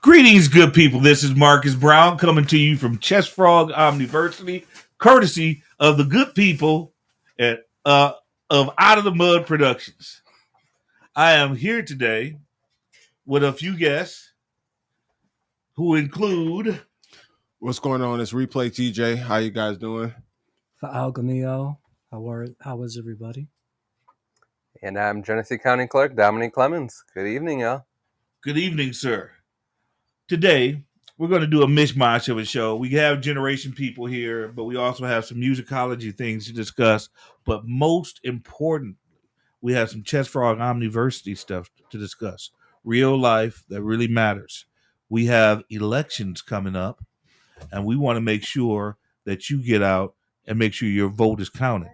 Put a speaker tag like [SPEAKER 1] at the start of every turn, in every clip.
[SPEAKER 1] Greetings, good people. This is Marcus Brown coming to you from ChessFrog OmniVersity, courtesy of the good people at of Out of the Mud Productions. I am here today with a few guests who include.
[SPEAKER 2] What's going on? It's Replay TJ. How you guys doing?
[SPEAKER 3] For Algonio, how was everybody?
[SPEAKER 4] And I'm Genesee County Clerk Dominique Clemens. Good evening, y'all.
[SPEAKER 1] Good evening, sir. Today, we're going to do a mishmash of a show. We have generation people here, but we also have some musicology things to discuss. But most important, we have some ChessFrog OmniVersity stuff to discuss. Real life that really matters. We have elections coming up, and we want to make sure that you get out and make sure your vote is counted.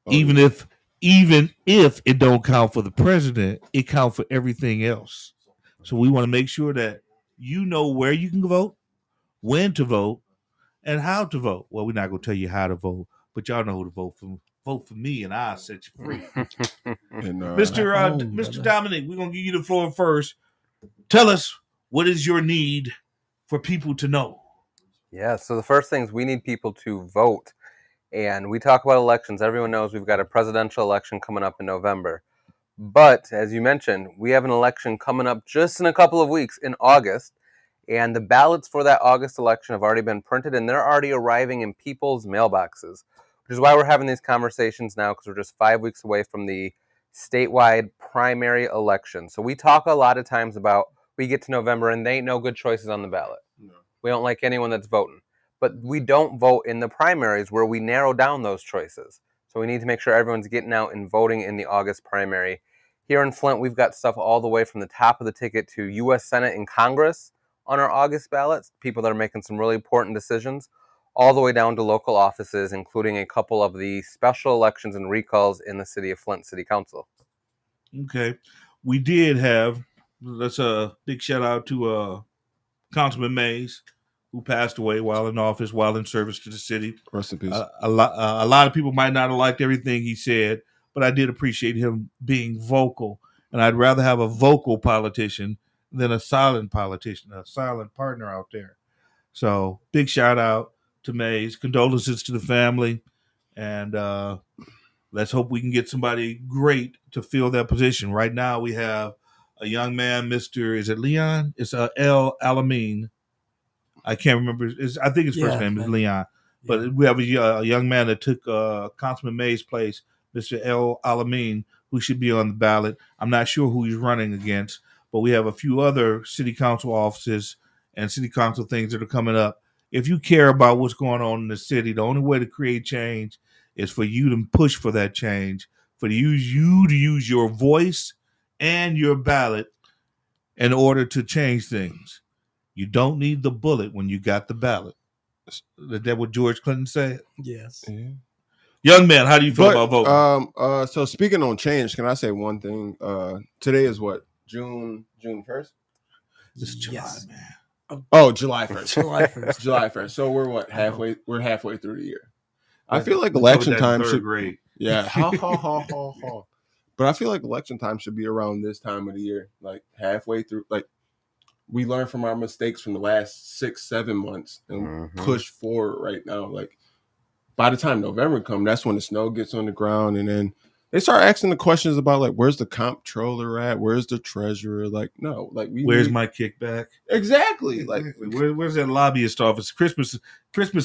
[SPEAKER 1] Even if it don't count for the president, it counts for everything else. So we want to make sure that you know where you can vote, when to vote, and how to vote. Well, we're not going to tell you how to vote, but y'all know who to vote for. Vote for me, and I'll set you free. Mr. Dominic, we're going to give you the floor first. Tell us, what is your need for people to know?
[SPEAKER 4] Yeah, so the first thing is we need people to vote. And we talk about elections. Everyone knows we've got a presidential election coming up in November. But as you mentioned, we have an election coming up just in a couple of weeks in August. And the ballots for that August election have already been printed, and they're already arriving in people's mailboxes, which is why we're having these conversations now, because we're just 5 weeks away from the statewide primary election. So we talk a lot of times about we get to November and there ain't no good choices on the ballot. No. We don't like anyone that's voting. But we don't vote in the primaries where we narrow down those choices. So we need to make sure everyone's getting out and voting in the August primary. Here in Flint, we've got stuff all the way from the top of the ticket to U.S. Senate and Congress on our August ballots, people that are making some really important decisions, all the way down to local offices, including a couple of the special elections and recalls in the city of Flint City Council.
[SPEAKER 1] Okay. We did have, that's a big shout out to Councilman Mays, who passed away while in office, while in service to the city.
[SPEAKER 2] Rest in peace.
[SPEAKER 1] A lot of people might not have liked everything he said, but I did appreciate him being vocal. And I'd rather have a vocal politician than a silent politician, a silent partner out there. So big shout out to Mays. Condolences to the family. And let's hope we can get somebody great to fill that position. Right now we have a young man, is it Leon? It's El Alamin. I can't remember. I think his first name is Leon. But we have a young man that took Councilman May's place, Mr. El Alamin, who should be on the ballot. I'm not sure who he's running against, but we have a few other city council offices and city council things that are coming up. If you care about what's going on in the city, the only way to create change is for you to push for that change, for you to use your voice and your ballot in order to change things. You don't need the bullet when you got the ballot. Is that what George Clinton said?
[SPEAKER 3] Yes.
[SPEAKER 2] Yeah.
[SPEAKER 1] Young man, how do you feel about voting?
[SPEAKER 2] So speaking on change, can I say one thing? Today is what? June 1st?
[SPEAKER 1] It's July, man.
[SPEAKER 2] Oh, July 1st.
[SPEAKER 3] July 1st.
[SPEAKER 2] July 1st. So we're what? We're halfway through the year. I feel like election time should.
[SPEAKER 1] Grade.
[SPEAKER 2] Yeah. But I feel like election time should be around this time of the year, like halfway through. Like, we learn from our mistakes from the last 6-7 months and push forward right now. Like, by the time November comes, that's when the snow gets on the ground, and then they start asking the questions about, like, where's the comptroller at? Where's the treasurer? Like, no, like,
[SPEAKER 1] where's my kickback?
[SPEAKER 2] Exactly. Like,
[SPEAKER 1] where's that lobbyist office? Christmas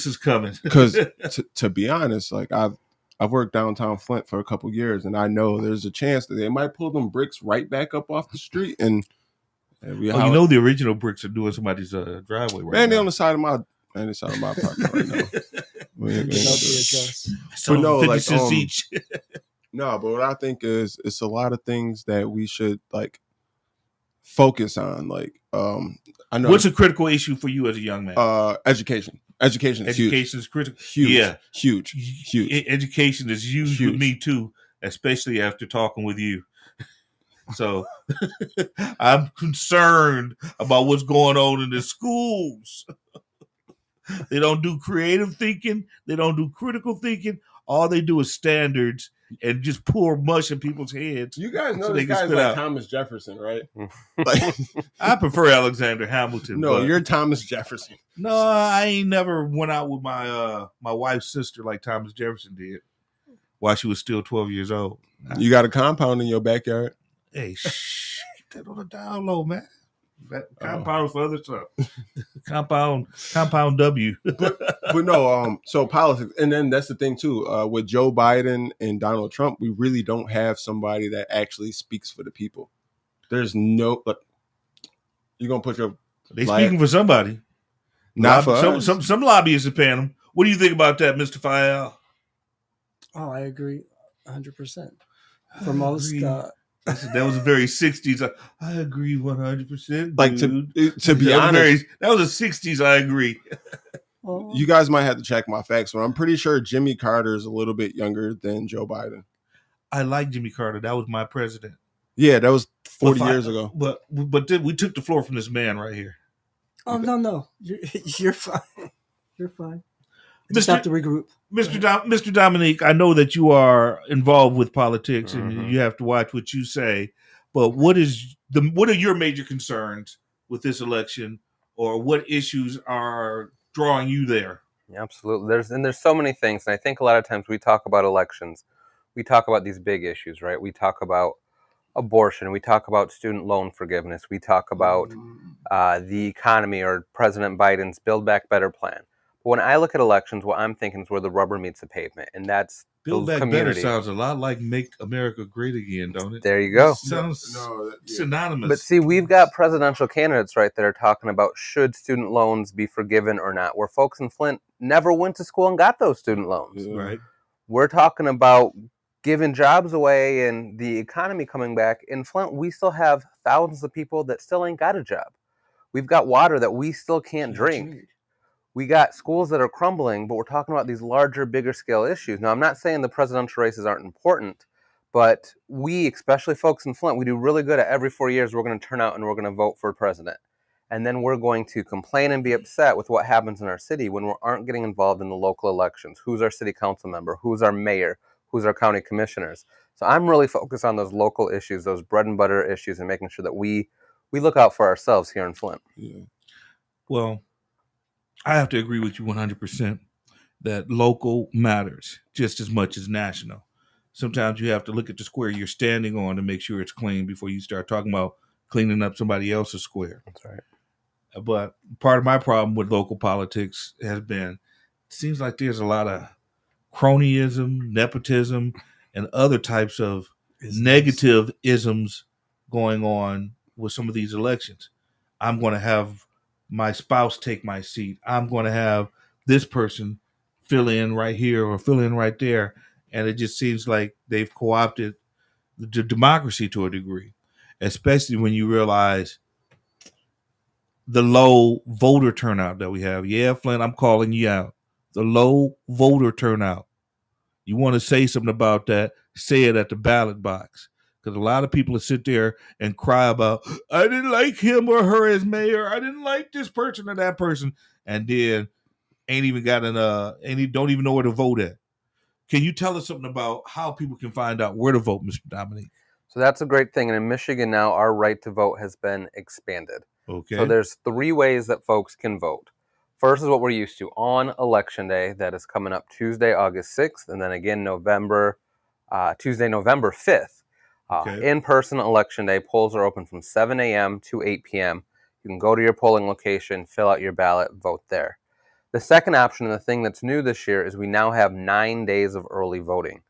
[SPEAKER 1] is coming.
[SPEAKER 2] Because to be honest, like, I've worked downtown Flint for a couple years, and I know there's a chance that they might pull them bricks right back up off the street, and the original bricks are doing somebody's driveway right now. They're on the side of my apartment right now.
[SPEAKER 1] So no, like each.
[SPEAKER 2] No, but what I think is it's a lot of things that we should like focus on. Like, I know
[SPEAKER 1] what's a critical issue for you as a young man?
[SPEAKER 2] Education. Education
[SPEAKER 1] is critical.
[SPEAKER 2] Huge.
[SPEAKER 1] Yeah,
[SPEAKER 2] huge.
[SPEAKER 1] Education is huge with me too, especially after talking with you. So I'm concerned about what's going on in the schools. They don't do creative thinking. They don't do critical thinking. All they do is standards and just pour mush in people's heads.
[SPEAKER 2] You guys know
[SPEAKER 1] So
[SPEAKER 2] this
[SPEAKER 1] they can
[SPEAKER 2] guy's
[SPEAKER 1] spit
[SPEAKER 2] like
[SPEAKER 1] out.
[SPEAKER 2] Thomas Jefferson, right? Like,
[SPEAKER 1] I prefer Alexander Hamilton.
[SPEAKER 2] no,
[SPEAKER 1] but
[SPEAKER 2] you're Thomas Jefferson.
[SPEAKER 1] no, I ain't never went out with my my wife's sister like Thomas Jefferson did while she was still 12 years old.
[SPEAKER 2] You got a compound in your backyard.
[SPEAKER 1] Hey, keep that on the down low, man. That compound for other stuff. Compound W.
[SPEAKER 2] But no, so politics, and then that's the thing too. With Joe Biden and Donald Trump, we really don't have somebody that actually speaks for the people. There's no, like, you're gonna put your
[SPEAKER 1] They speaking for somebody.
[SPEAKER 2] not for us.
[SPEAKER 1] Some lobbyists are paying them. What do you think about that, Mr. Fayal?
[SPEAKER 3] Oh, I agree 100%. For most,
[SPEAKER 1] That was a very 60s. I agree 100%.
[SPEAKER 2] Like to be honest,
[SPEAKER 1] that was a 60s. I agree.
[SPEAKER 2] You guys might have to check my facts, but I'm pretty sure Jimmy Carter is a little bit younger than Joe Biden.
[SPEAKER 1] I like Jimmy Carter. That was my president.
[SPEAKER 2] Yeah, that was 40 years ago.
[SPEAKER 1] But we took the floor from this man right here.
[SPEAKER 3] Oh no, you're fine. You're fine. Just have to regroup.
[SPEAKER 1] Mr. Dominique, I know that you are involved with politics and you have to watch what you say. But what are your major concerns with this election, or what issues are drawing you there?
[SPEAKER 4] Yeah, absolutely. There's so many things, and I think a lot of times we talk about elections, we talk about these big issues, right? We talk about abortion, we talk about student loan forgiveness, we talk about the economy or President Biden's Build Back Better plan. But when I look at elections, what I'm thinking is where the rubber meets the pavement, and that's
[SPEAKER 1] Build
[SPEAKER 4] those
[SPEAKER 1] Back
[SPEAKER 4] communities.
[SPEAKER 1] Better sounds a lot like Make America Great Again, don't it?
[SPEAKER 4] There you go.
[SPEAKER 1] Sounds synonymous.
[SPEAKER 4] But see, we've got presidential candidates right there talking about should student loans be forgiven or not, where folks in Flint never went to school and got those student loans.
[SPEAKER 1] Right.
[SPEAKER 4] We're talking about giving jobs away and the economy coming back. In Flint, we still have thousands of people that still ain't got a job. We've got water that we still can't drink. We got schools that are crumbling, but we're talking about these larger, bigger scale issues. Now, I'm not saying the presidential races aren't important, but we, especially folks in Flint, we do really good at every 4 years. We're going to turn out and we're going to vote for president. And then we're going to complain and be upset with what happens in our city when we aren't getting involved in the local elections. Who's our city council member? Who's our mayor? Who's our county commissioners? So I'm really focused on those local issues, those bread and butter issues, and making sure that we look out for ourselves here in Flint.
[SPEAKER 2] Yeah.
[SPEAKER 1] Well, I have to agree with you 100% that local matters just as much as national. Sometimes you have to look at the square you're standing on to make sure it's clean before you start talking about cleaning up somebody else's square.
[SPEAKER 4] That's right.
[SPEAKER 1] But part of my problem with local politics has been, it seems like there's a lot of cronyism, nepotism, and other types of negative isms going on with some of these elections. I'm going to have my spouse take my seat. I'm going to have this person fill in right here or fill in right there. And it just seems like they've co-opted the democracy to a degree, especially when you realize the low voter turnout that we have. Yeah, Flint, I'm calling you out. The low voter turnout. You want to say something about that, say it at the ballot box. Because a lot of people sit there and cry about, I didn't like him or her as mayor. I didn't like this person or that person. And then ain't even got don't even know where to vote at. Can you tell us something about how people can find out where to vote, Mr. Dominique?
[SPEAKER 4] So that's a great thing. And in Michigan now, our right to vote has been expanded.
[SPEAKER 1] Okay.
[SPEAKER 4] So there's 3 ways that folks can vote. First is what we're used to on Election Day. That is coming up Tuesday, August 6th. And then again, Tuesday, November 5th. In-person Election Day, polls are open from 7 a.m. to 8 p.m. You can go to your polling location, fill out your ballot, vote there. The second option, and the thing that's new this year, is we now have 9 days of early voting.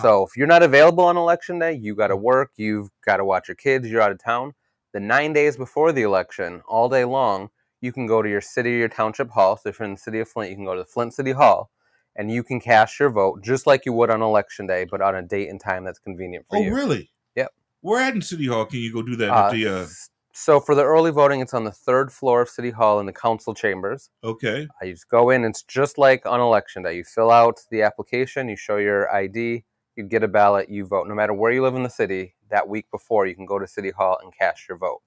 [SPEAKER 4] So if you're not available on Election Day, you got to work, you've got to watch your kids, you're out of town, the 9 days before the election, all day long, you can go to your city or your township hall. So if you're in the city of Flint, you can go to the Flint City Hall, and you can cast your vote just like you would on Election Day, but on a date and time that's convenient for you.
[SPEAKER 1] Oh, really?
[SPEAKER 4] Yep.
[SPEAKER 1] Where at in City Hall can you go do that?
[SPEAKER 4] So for the early voting, it's on the 3rd floor of City Hall in the council chambers.
[SPEAKER 1] Okay.
[SPEAKER 4] You just go in. It's just like on Election Day. You fill out the application. You show your ID. You get a ballot. You vote. No matter where you live in the city, that week before, you can go to City Hall and cast your vote.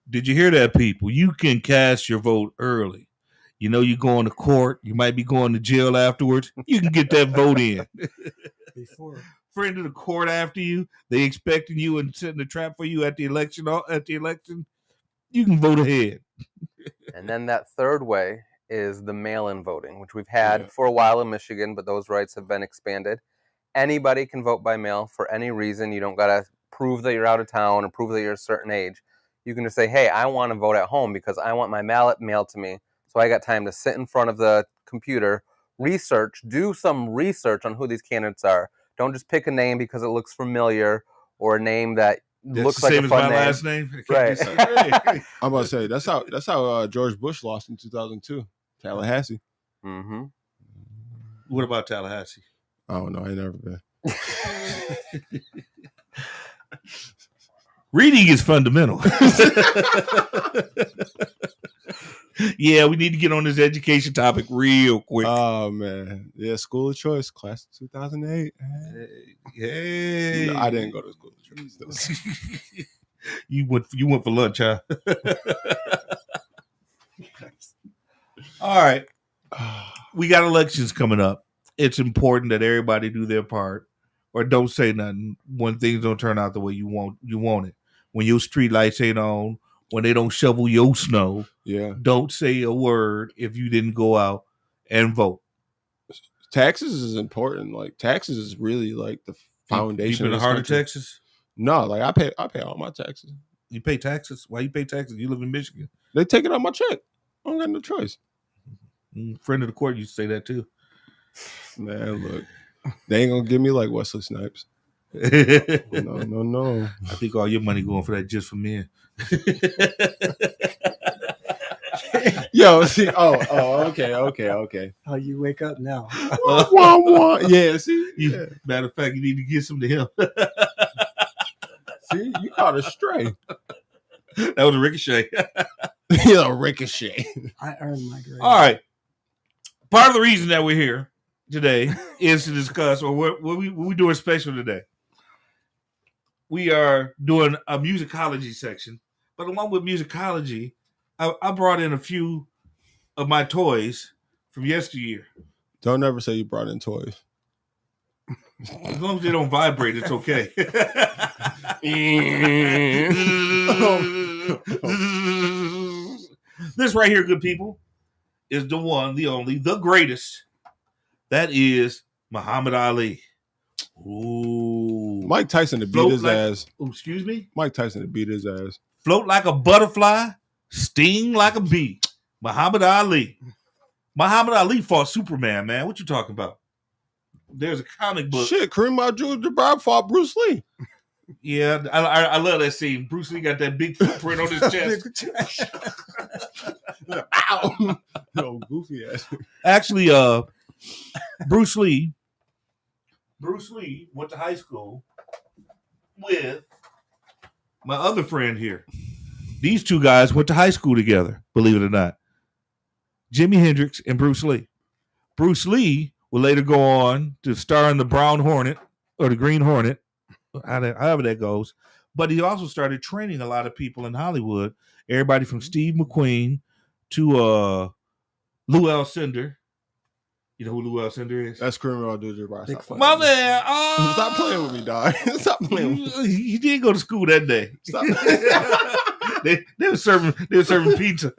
[SPEAKER 1] Did you hear that, people? You can cast your vote early. You know you're going to court. You might be going to jail afterwards. You can get that vote in.
[SPEAKER 3] Before.
[SPEAKER 1] Friend of the court after you. They expecting you and setting a trap for you at the election. You can vote ahead.
[SPEAKER 4] And then that third way is the mail-in voting, which we've had for a while in Michigan, but those rights have been expanded. Anybody can vote by mail for any reason. You don't got to prove that you're out of town or prove that you're a certain age. You can just say, hey, I want to vote at home because I want my ballot mailed to me. So I got time to sit in front of the computer, do some research on who these candidates are. Don't just pick a name because it looks familiar or a name that looks like a fun name.
[SPEAKER 1] Last name.
[SPEAKER 4] Right.
[SPEAKER 2] I'm about to say that's how George Bush lost in 2002, Tallahassee.
[SPEAKER 4] Mm-hmm.
[SPEAKER 1] What about Tallahassee?
[SPEAKER 2] I don't know. I ain't never been.
[SPEAKER 1] Reading is fundamental. Yeah, we need to get on this education topic real quick.
[SPEAKER 2] Oh man, yeah, school of choice, class of 2008.
[SPEAKER 1] Hey,
[SPEAKER 2] No, I didn't go to school of choice.
[SPEAKER 1] You went for lunch, huh? All right, we got elections coming up. It's important that everybody do their part, or don't say nothing when things don't turn out the way you want it. When your street lights ain't on, when they don't shovel your snow, don't say a word if you didn't go out and vote.
[SPEAKER 2] Taxes is important. Like taxes is really like the foundation.
[SPEAKER 1] You in the heart of Texas?
[SPEAKER 2] No, like I pay all my taxes.
[SPEAKER 1] You pay taxes? Why you pay taxes? You live in Michigan.
[SPEAKER 2] They take it out my check. I don't got no choice.
[SPEAKER 1] Friend of the court, you say that too.
[SPEAKER 2] Man, look, they ain't gonna give me like Wesley Snipes. No.
[SPEAKER 1] I think all your money going for that just for men.
[SPEAKER 2] Yo, see, okay.
[SPEAKER 3] Oh, you wake up now.
[SPEAKER 2] Yeah, see.
[SPEAKER 1] Matter of fact, you need to give some to him.
[SPEAKER 2] See, you caught a stray.
[SPEAKER 1] That was a ricochet.
[SPEAKER 2] Yeah, ricochet.
[SPEAKER 3] I earned my grade.
[SPEAKER 1] All right. Part of the reason that we're here today is to discuss, or what we doing special today. We are doing a musicology section, but along with musicology, I brought in a few of my toys from yesteryear.
[SPEAKER 2] Don't ever say you brought in toys.
[SPEAKER 1] As long as they don't vibrate, it's okay. This right here, good people, is the one, the only, the greatest. That is Muhammad Ali. Ooh.
[SPEAKER 2] Mike Tyson to beat his ass.
[SPEAKER 1] Oh, excuse me?
[SPEAKER 2] Mike Tyson to beat his ass.
[SPEAKER 1] Float like a butterfly, sting like a bee. Muhammad Ali. Muhammad Ali fought Superman, man. What you talking about? There's a comic book.
[SPEAKER 2] Shit, Kareem Abdul-Jabbar fought Bruce Lee.
[SPEAKER 1] Yeah, I love that scene. Bruce Lee got that big footprint on his chest.
[SPEAKER 2] Ow! No, goofy ass.
[SPEAKER 1] Actually, Bruce Lee went to high school with my other friend here. These two guys went to high school together, believe it or not. Jimi Hendrix and Bruce Lee. Bruce Lee will later go on to star in the Brown Hornet or the Green Hornet, however that goes. But he also started training a lot of people in Hollywood. Everybody from Steve McQueen to Lou Alcindor. You know who Lou Alcindor is?
[SPEAKER 2] That's Kareem Abdul-Jabbar.
[SPEAKER 1] My man.
[SPEAKER 2] Stop playing with me, dog. Stop playing with me.
[SPEAKER 1] He did go to school that day.
[SPEAKER 2] Stop.
[SPEAKER 1] they were serving pizza.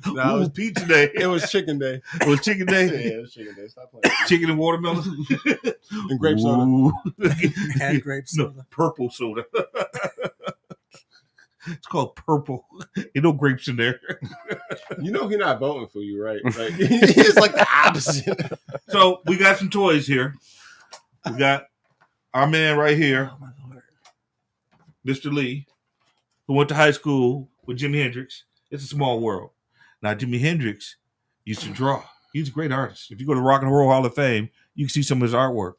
[SPEAKER 2] No,
[SPEAKER 1] it was pizza day.
[SPEAKER 2] It was chicken day.
[SPEAKER 1] It was chicken day?
[SPEAKER 2] Yeah, it was chicken day. Stop playing.
[SPEAKER 1] Chicken and watermelon?
[SPEAKER 2] And grape soda.
[SPEAKER 3] And grape soda.
[SPEAKER 1] No, purple soda. It's called purple. Ain't no grapes in there.
[SPEAKER 2] You know he's not voting for you, right? Like, it's like the opposite.
[SPEAKER 1] So we got some toys here. We got our man right here,
[SPEAKER 3] Oh, my Lord.
[SPEAKER 1] Mr. Lee, who went to high school with Jimi Hendrix. It's a small world. Now, Jimi Hendrix used to draw. He's a great artist. If you go to Rock and Roll Hall of Fame, you can see some of his artwork.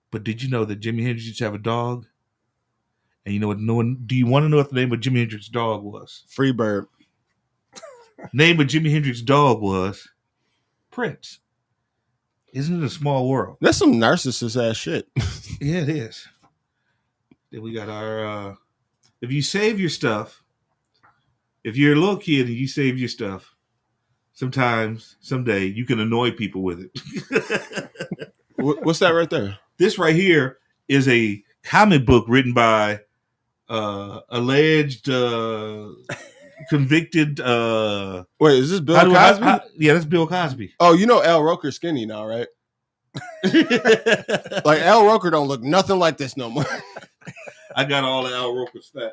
[SPEAKER 1] But did you know that Jimi Hendrix used to have a dog? And you know what? Do you want to know what the name of Jimi Hendrix's dog was?
[SPEAKER 2] Freebird.
[SPEAKER 1] Name of Jimi Hendrix's dog was Prince. Isn't it a small world?
[SPEAKER 2] That's some narcissist ass shit.
[SPEAKER 1] Yeah, it is. Then we got our, if you save your stuff, if you're a little kid and you save your stuff, someday, you can annoy people with it.
[SPEAKER 2] What's that right there?
[SPEAKER 1] This right here is a comic book written by alleged convicted.
[SPEAKER 2] Wait, is this Bill Cosby?
[SPEAKER 1] Yeah, that's Bill Cosby.
[SPEAKER 2] Oh, you know Al Roker's skinny now, right? Like Al Roker don't look nothing like this no more.
[SPEAKER 1] I got all the Al Roker stats.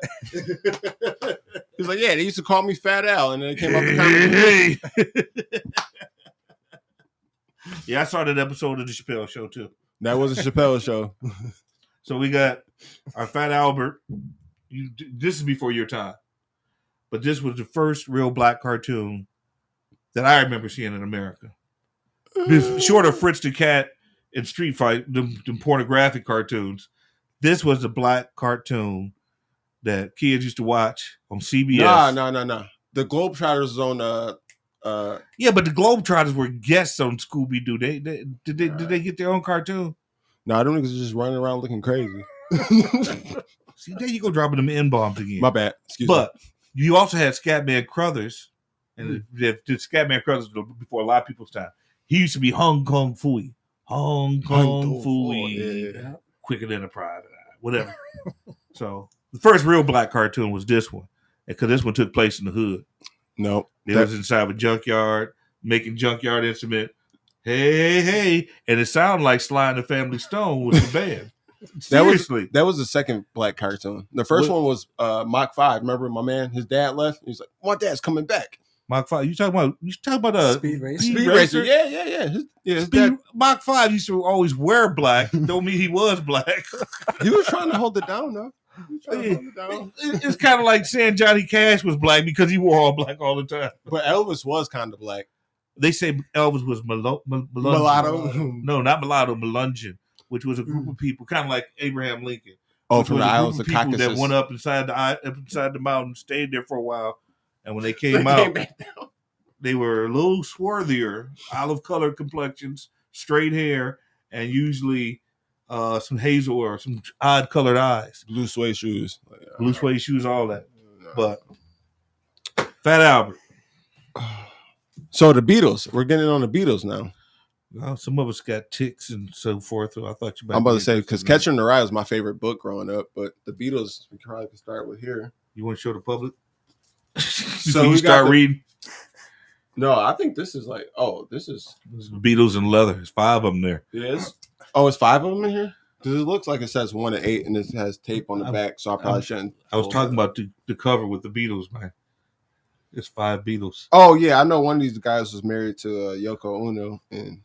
[SPEAKER 2] He's like, yeah, they used to call me Fat Al, and then it came up the comic.
[SPEAKER 1] Yeah, I saw that episode of the Chappelle Show too.
[SPEAKER 2] That was a Chappelle Show.
[SPEAKER 1] So we got our Fat Albert. This is before your time, but this was the first real black cartoon that I remember seeing in America. This short of Fritz the Cat and Street Fight, the pornographic cartoons. This was the black cartoon that kids used to watch on CBS.
[SPEAKER 2] No. The Globetrotters was on.
[SPEAKER 1] Yeah, but the Globetrotters were guests on Scooby Doo. Did they get their own cartoon?
[SPEAKER 2] No, I don't think it's just running around looking crazy.
[SPEAKER 1] See, there you go, dropping them N-bombs again.
[SPEAKER 2] My bad. Excuse me.
[SPEAKER 1] But you also had Scatman Crothers, and the Scatman Crothers before a lot of people's time. He used to be Hong Kong Phooey. Hong Kong Phooey.
[SPEAKER 2] Yeah.
[SPEAKER 1] Quicker than a private eye. Whatever. So the first real black cartoon was this one. Because this one took place in the hood.
[SPEAKER 2] No.
[SPEAKER 1] They was inside of a junkyard, making junkyard instrument. Hey. And it sounded like Sly and the Family Stone was the band. Seriously.
[SPEAKER 2] That was the second black cartoon. The first one was Mach 5. Remember my man, his dad left? He's like, my dad's coming back.
[SPEAKER 1] Mach 5. You talking about
[SPEAKER 3] Speed Racer?
[SPEAKER 2] Speed Racer. Yeah. His dad.
[SPEAKER 1] Mach 5 used to always wear black. Don't mean he was black.
[SPEAKER 2] He was trying to hold it down, though.
[SPEAKER 1] It's kind of like saying Johnny Cash was black because he wore all black all the time.
[SPEAKER 2] But Elvis was kind of black.
[SPEAKER 1] They say Elvis was mulatto. No, not mulatto, Melungeon, which was a group of people, kind of like Abraham Lincoln.
[SPEAKER 2] Oh, from the Isles of
[SPEAKER 1] Caucasus. That went up inside the mountain, stayed there for a while, and when they came out, they were a little swarthier, olive-colored complexions, straight hair, and usually some hazel or some odd-colored eyes.
[SPEAKER 2] Blue suede shoes.
[SPEAKER 1] All that. But Fat Albert.
[SPEAKER 2] So the Beatles. We're getting on the Beatles now.
[SPEAKER 1] Well, some of us got ticks and so forth. So I thought you might.
[SPEAKER 2] I'm about to say, because Catcher in the Rye was my favorite book growing up, but the Beatles, we probably can start with here.
[SPEAKER 1] You want to show the public?
[SPEAKER 2] So
[SPEAKER 1] you start reading?
[SPEAKER 2] No, I think this is like, this is
[SPEAKER 1] Beatles and leather. There's 5 of them there.
[SPEAKER 2] Yes. Oh, it's 5 of them in here? Because it looks like it says 1 to 8 and it has tape on the back, so I probably shouldn't.
[SPEAKER 1] I was talking about the cover with the Beatles, man. It's 5 Beatles.
[SPEAKER 2] Oh, yeah. I know one of these guys was married to Yoko Ono. And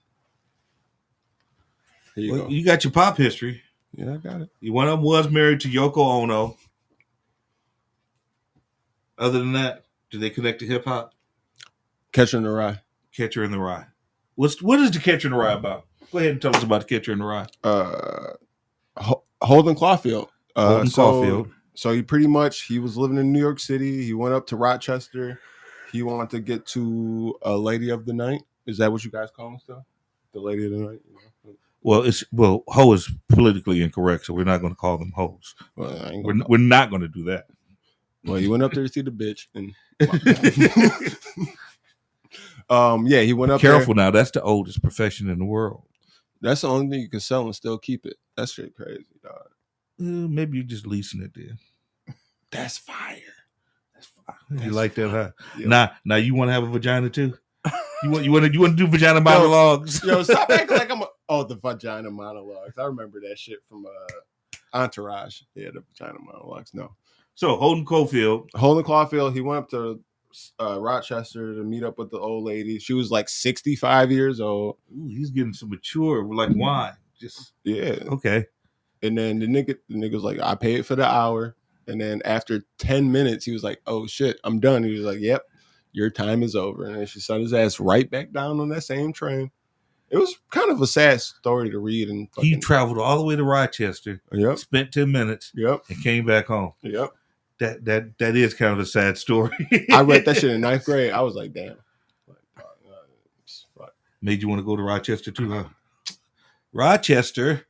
[SPEAKER 2] here you go.
[SPEAKER 1] You got your pop history.
[SPEAKER 2] Yeah, I got it.
[SPEAKER 1] One of them was married to Yoko Ono. Other than that, do they connect to hip hop?
[SPEAKER 2] Catcher in the Rye.
[SPEAKER 1] Catcher in the Rye. What is the Catcher in the Rye about? Go ahead and tell us about the Catcher in the Rye.
[SPEAKER 2] Holden Caulfield.
[SPEAKER 1] Caulfield.
[SPEAKER 2] So he was living in New York City. He went up to Rochester. He wanted to get to a Lady of the Night. Is that what you guys call him still? The Lady of the Night?
[SPEAKER 1] Well, hoe is politically incorrect, so we're not going to call them hoes.
[SPEAKER 2] Well,
[SPEAKER 1] we're not going to do that.
[SPEAKER 2] Well, he went up there to see the bitch, and he went up.
[SPEAKER 1] Careful now, that's the oldest profession in the world.
[SPEAKER 2] That's the only thing you can sell and still keep it. That shit crazy, dog.
[SPEAKER 1] Maybe you're just leasing it then.
[SPEAKER 2] That's fire.
[SPEAKER 1] You like that, huh?
[SPEAKER 2] Yep.
[SPEAKER 1] Now you want to have a vagina too? You want to do vagina monologues?
[SPEAKER 2] Yo, stop acting like the vagina monologues. I remember that shit from Entourage. Yeah, the vagina monologues. No.
[SPEAKER 1] So Holden Caulfield,
[SPEAKER 2] he went up to Rochester to meet up with the old lady. She was like 65 years old.
[SPEAKER 1] Ooh, he's getting some mature, like wine. Just okay.
[SPEAKER 2] And then the nigga was like, I paid for the hour. And then after 10 minutes, he was like, oh shit, I'm done. He was like, yep, your time is over. And then she sent his ass right back down on that same train. It was kind of a sad story to read. And
[SPEAKER 1] he traveled all the way to Rochester.
[SPEAKER 2] Yep.
[SPEAKER 1] Spent 10 minutes.
[SPEAKER 2] Yep.
[SPEAKER 1] And came back home.
[SPEAKER 2] Yep.
[SPEAKER 1] That is kind of a sad story.
[SPEAKER 2] I read that shit in 9th grade. I was like, damn.
[SPEAKER 1] Made you want to go to Rochester too, huh? Rochester.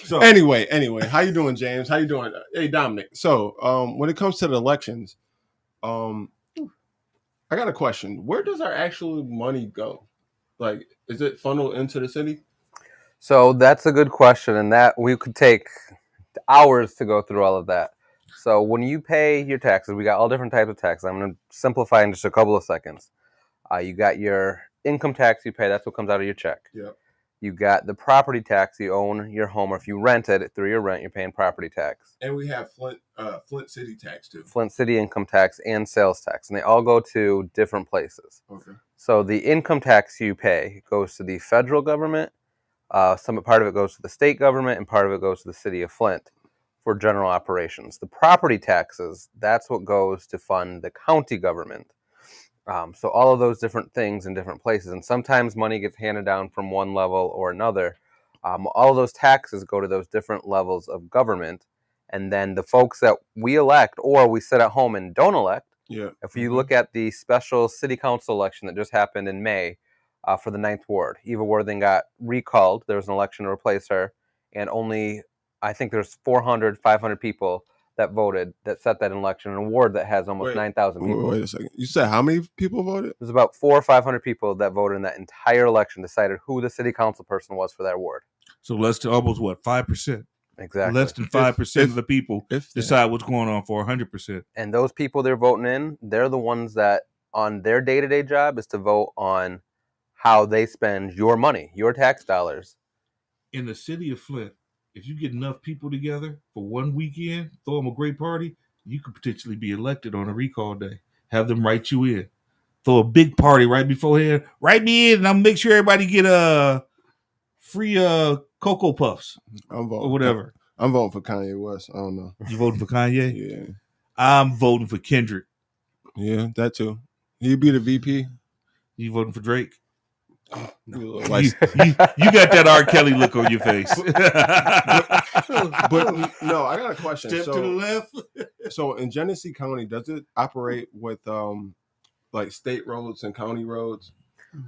[SPEAKER 2] So anyway, how you doing, James? How you doing? Hey, Dominic. So when it comes to the elections, I got a question. Where does our actual money go? Like, is it funneled into the city?
[SPEAKER 4] So that's a good question, and that we could take hours to go through all of that. So when you pay your taxes, we got all different types of taxes. I'm going to simplify in just a couple of seconds. You got your income tax you pay. That's what comes out of your check.
[SPEAKER 2] Yeah.
[SPEAKER 4] You got the property tax. You own your home, or if you rent it through your rent, you're paying property tax.
[SPEAKER 2] And we have Flint City tax too.
[SPEAKER 4] Flint City income tax and sales tax, and they all go to different places.
[SPEAKER 2] Okay.
[SPEAKER 4] So the income tax you pay goes to the federal government. Some part of it goes to the state government, and part of it goes to the city of Flint for general operations. The property taxes, that's what goes to fund the county government. So all of those different things in different places, and sometimes money gets handed down from one level or another. All of those taxes go to those different levels of government, and then the folks that we elect or we sit at home and don't elect.
[SPEAKER 2] Yeah.
[SPEAKER 4] If you look at the special city council election that just happened in May for the 9th Ward, Eva Worthing got recalled. There was an election to replace her, and only, I think there's 400, 500 people that voted that set that election, an award that has almost 9,000 people.
[SPEAKER 2] Wait a second. You said how many people voted?
[SPEAKER 4] There's about 400 or 500 people that voted in that entire election, decided who the city council person was for that award.
[SPEAKER 1] So less than almost 5%.
[SPEAKER 4] Exactly.
[SPEAKER 1] Less than 5% of the people decide what's going on for 100%.
[SPEAKER 4] And those people they're voting in, they're the ones that on their day-to-day job is to vote on how they spend your money, your tax dollars.
[SPEAKER 1] In the city of Flint, if you get enough people together for one weekend, throw them a great party, you could potentially be elected on a recall day. Have them write you in. Throw a big party right beforehand. Write me in, and I'll make sure everybody get free Cocoa Puffs or whatever.
[SPEAKER 2] I'm voting for Kanye West. I don't know.
[SPEAKER 1] You voting for Kanye?
[SPEAKER 2] Yeah.
[SPEAKER 1] I'm voting for Kendrick.
[SPEAKER 2] Yeah, that too. He'd be the VP.
[SPEAKER 1] You voting for Drake?
[SPEAKER 2] You
[SPEAKER 1] got that R. Kelly look on your face.
[SPEAKER 2] but no, I got a question.
[SPEAKER 1] Step to the left.
[SPEAKER 2] So in Genesee County, does it operate with like state roads and county roads?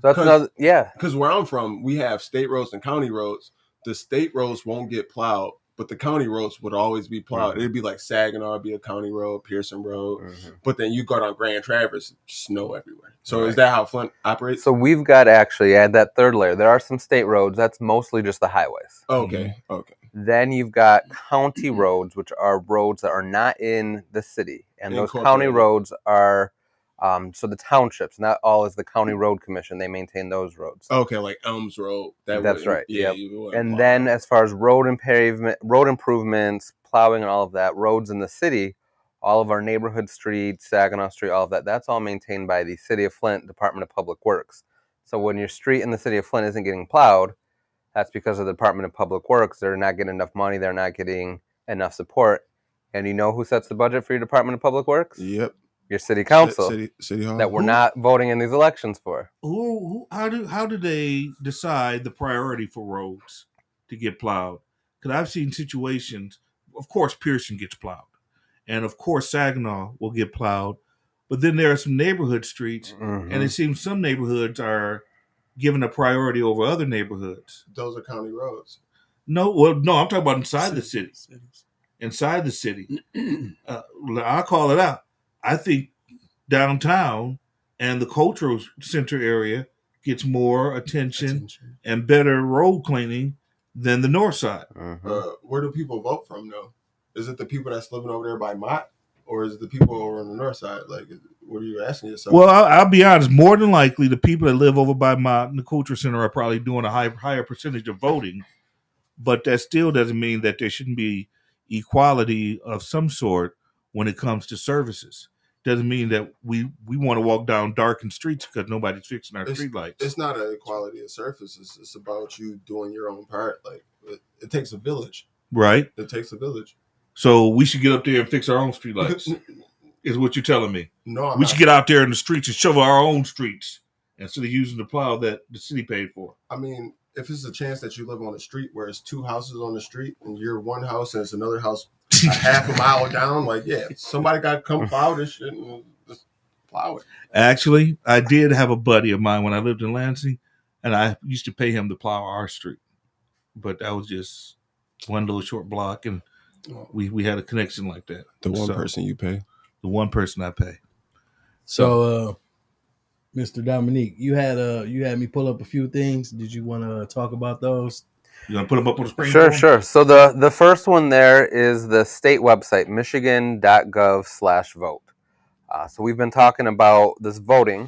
[SPEAKER 4] That's another, yeah.
[SPEAKER 2] Because where I'm from, we have state roads and county roads. The state roads won't get plowed, but the county roads would always be plowed.
[SPEAKER 4] Mm-hmm.
[SPEAKER 2] It'd be like Saginaw, it'd be a county road, Pearson Road. Mm-hmm. But then you go down Grand Traverse, snow everywhere. So Is that how Flint operates?
[SPEAKER 4] So we've got to actually add that third layer. There are some state roads. That's mostly just the highways.
[SPEAKER 2] Okay. Okay.
[SPEAKER 4] Then you've got county roads, which are roads that are not in the city. And those county roads are, so the townships, not all is the county road commission. They maintain those roads.
[SPEAKER 2] Okay, like Elms Road.
[SPEAKER 4] That's right. Yeah. And then as far as road improvements, plowing and all of that, roads in the city, all of our neighborhood streets, Saginaw Street, all of that, that's all maintained by the City of Flint Department of Public Works. So when your street in the City of Flint isn't getting plowed, that's because of the Department of Public Works. They're not getting enough money. They're not getting enough support. And you know who sets the budget for your Department of Public Works?
[SPEAKER 2] Yep.
[SPEAKER 4] Your city council.
[SPEAKER 2] City Hall.
[SPEAKER 4] That we're not voting in these elections for.
[SPEAKER 1] How do they decide the priority for roads to get plowed? Because I've seen situations, of course, Pearson gets plowed. And of course, Saginaw will get plowed. But then there are some neighborhood streets, and it seems some neighborhoods are given a priority over other neighborhoods.
[SPEAKER 2] Those are county roads.
[SPEAKER 1] No, I'm talking about inside the city. Inside the city. I'll call it out. I think downtown and the cultural center area gets more attention and better road cleaning than the north side.
[SPEAKER 2] Where do people vote from, though? Is it the people that's living over there by Mott, or is it the people over on the north side? Like, what are you asking yourself?
[SPEAKER 1] Well, I'll be honest. More than likely, the people that live over by Mott and the culture center are probably doing a higher percentage of voting. But that still doesn't mean that there shouldn't be equality of some sort when it comes to services. Doesn't mean that we want to walk down darkened streets because nobody's fixing our streetlights.
[SPEAKER 2] It's not an equality of services. It's about you doing your own part. Like, it takes a village.
[SPEAKER 1] Right.
[SPEAKER 2] It takes a village.
[SPEAKER 1] So we should get up there and fix our own streetlights, is what you're telling me.
[SPEAKER 2] No,
[SPEAKER 1] we should get out there in the streets and shovel our own streets instead of using the plow that the city paid for.
[SPEAKER 2] I mean, if it's a chance that you live on a street where it's two houses on the street and you're one house and it's another house a half a mile down, like, yeah, somebody got to come plow this shit and just plow it.
[SPEAKER 1] Actually, I did have a buddy of mine when I lived in Lansing, and I used to pay him to plow our street. But that was just one little short block, and we had a connection like that.
[SPEAKER 2] The one person you pay?
[SPEAKER 1] The one person I pay.
[SPEAKER 3] So
[SPEAKER 5] Mr. Dominique, you had me pull up a few things. Did you want to talk about those?
[SPEAKER 1] You gonna put them up on the screen?
[SPEAKER 4] Sure. So the first one there is the state website, michigan.gov/vote. So we've been talking about this voting,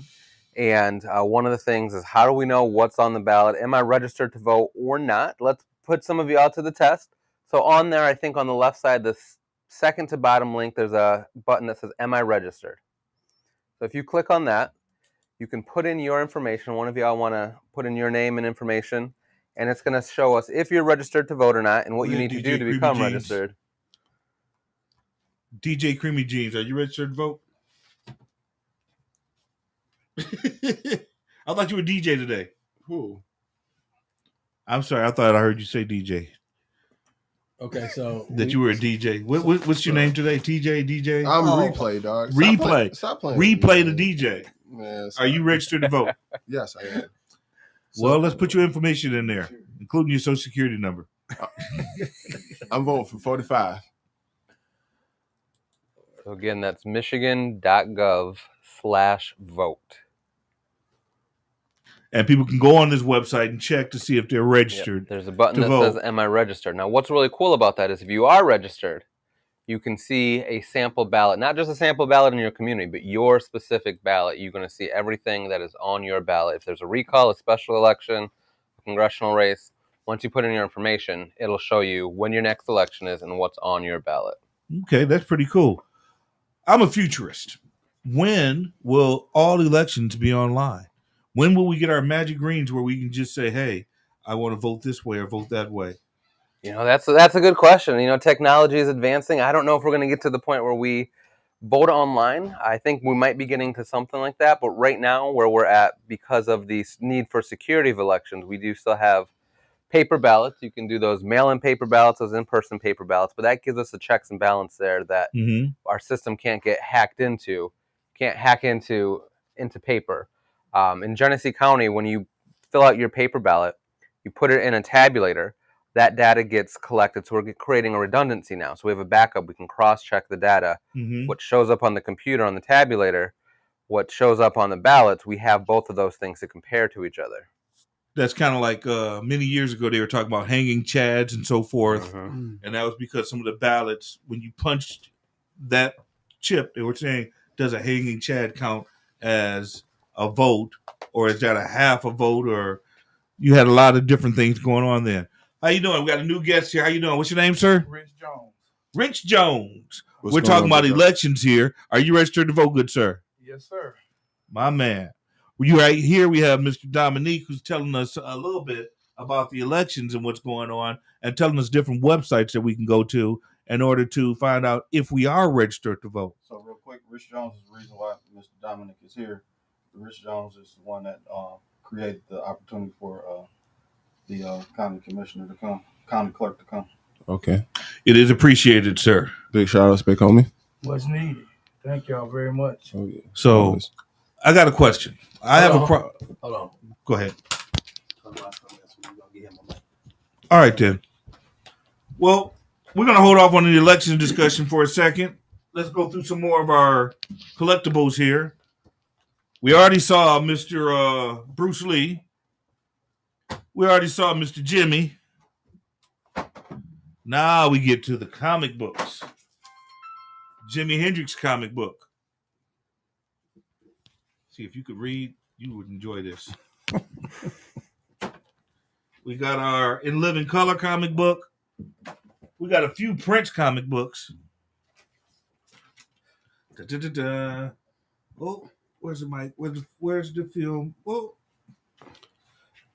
[SPEAKER 4] and one of the things is, how do we know what's on the ballot? Am I registered to vote or not? Let's put some of you out to the test. So on there, I think on the left side, the second to bottom link, there's a button that says, am I registered? So if you click on that, you can put in your information. One of y'all want to put in your name and information, and it's going to show us if you're registered to vote or not and what you need to do to become registered.
[SPEAKER 1] DJ Creamy Jeans, are you registered to vote? I thought you were DJ today.
[SPEAKER 2] Who?
[SPEAKER 1] I'm sorry. I thought I heard you say DJ.
[SPEAKER 5] Okay, so
[SPEAKER 1] that you were a DJ. What's your name today? TJ, DJ?
[SPEAKER 2] I'm Replay, dog. Stop playing.
[SPEAKER 1] Replay the DJ.
[SPEAKER 2] Man,
[SPEAKER 1] are you registered to vote?
[SPEAKER 2] Yes, I am.
[SPEAKER 1] Well, let's put your information in there, including your social security number.
[SPEAKER 2] I'm voting for 45.
[SPEAKER 4] So again, that's michigan.gov/vote.
[SPEAKER 1] And people can go on this website and check to see if they're registered.
[SPEAKER 4] Yep. There's a button that says, am I registered? Now, what's really cool about that is if you are registered, you can see a sample ballot, not just a sample ballot in your community, but your specific ballot. You're going to see everything that is on your ballot. If there's a recall, a special election, a congressional race, once you put in your information, it'll show you when your next election is and what's on your ballot.
[SPEAKER 1] Okay, that's pretty cool. I'm a futurist. When will all elections be online? When will we get our magic greens where we can just say, hey, I want to vote this way or vote that way?
[SPEAKER 4] You know, that's a good question. You know, technology is advancing. I don't know if we're going to get to the point where we vote online. I think we might be getting to something like that. But right now, where we're at, because of the need for security of elections, we do still have paper ballots. You can do those mail-in paper ballots, those in-person paper ballots. But that gives us a checks and balance there that our system can't get hacked into, can't hack into paper. In Genesee County, when you fill out your paper ballot, you put it in a tabulator, that data gets collected. So we're creating a redundancy now. So we have a backup. We can cross-check the data. What shows up on the computer on the tabulator, what shows up on the ballots, we have both of those things to compare to each other.
[SPEAKER 1] That's kind of like many years ago, they were talking about hanging chads and so forth. And that was because some of the ballots, when you punched that chip, they were saying, does a hanging chad count as a vote, or is that a half a vote, or you had a lot of different things going on there. How you doing? We got a new guest here. How you doing? What's your name, sir?
[SPEAKER 6] Rich Jones.
[SPEAKER 1] Rich Jones. We're talking about elections here. Are you registered to vote, good sir?
[SPEAKER 6] Yes, sir.
[SPEAKER 1] My man. You right here. We have Mr. Dominique, who's telling us a little bit about the elections and what's going on, and telling us different websites that we can go to in order to find out if we are registered to vote.
[SPEAKER 6] So real quick, Rich Jones is the reason why Mr. Dominic is here. Rich Jones is the one that created the opportunity for the county commissioner to come, county clerk to come.
[SPEAKER 2] Okay.
[SPEAKER 1] It is appreciated, sir.
[SPEAKER 2] Big shout outs, big homie.
[SPEAKER 6] What's needed. Thank y'all very much.
[SPEAKER 2] Oh, yeah.
[SPEAKER 1] So I got a question. Hold
[SPEAKER 5] on.
[SPEAKER 1] Go ahead. All right, then. Well, we're going to hold off on the election discussion for a second. Let's go through some more of our collectibles here. We already saw Mr. Bruce Lee. We already saw Mr. Jimmy. Now we get to the comic books. Jimi Hendrix comic book. See, if you could read, you would enjoy this. We got our In Living Color comic book. We got a few Prince comic books. Oh, where's the mic? Where's the film? Oh.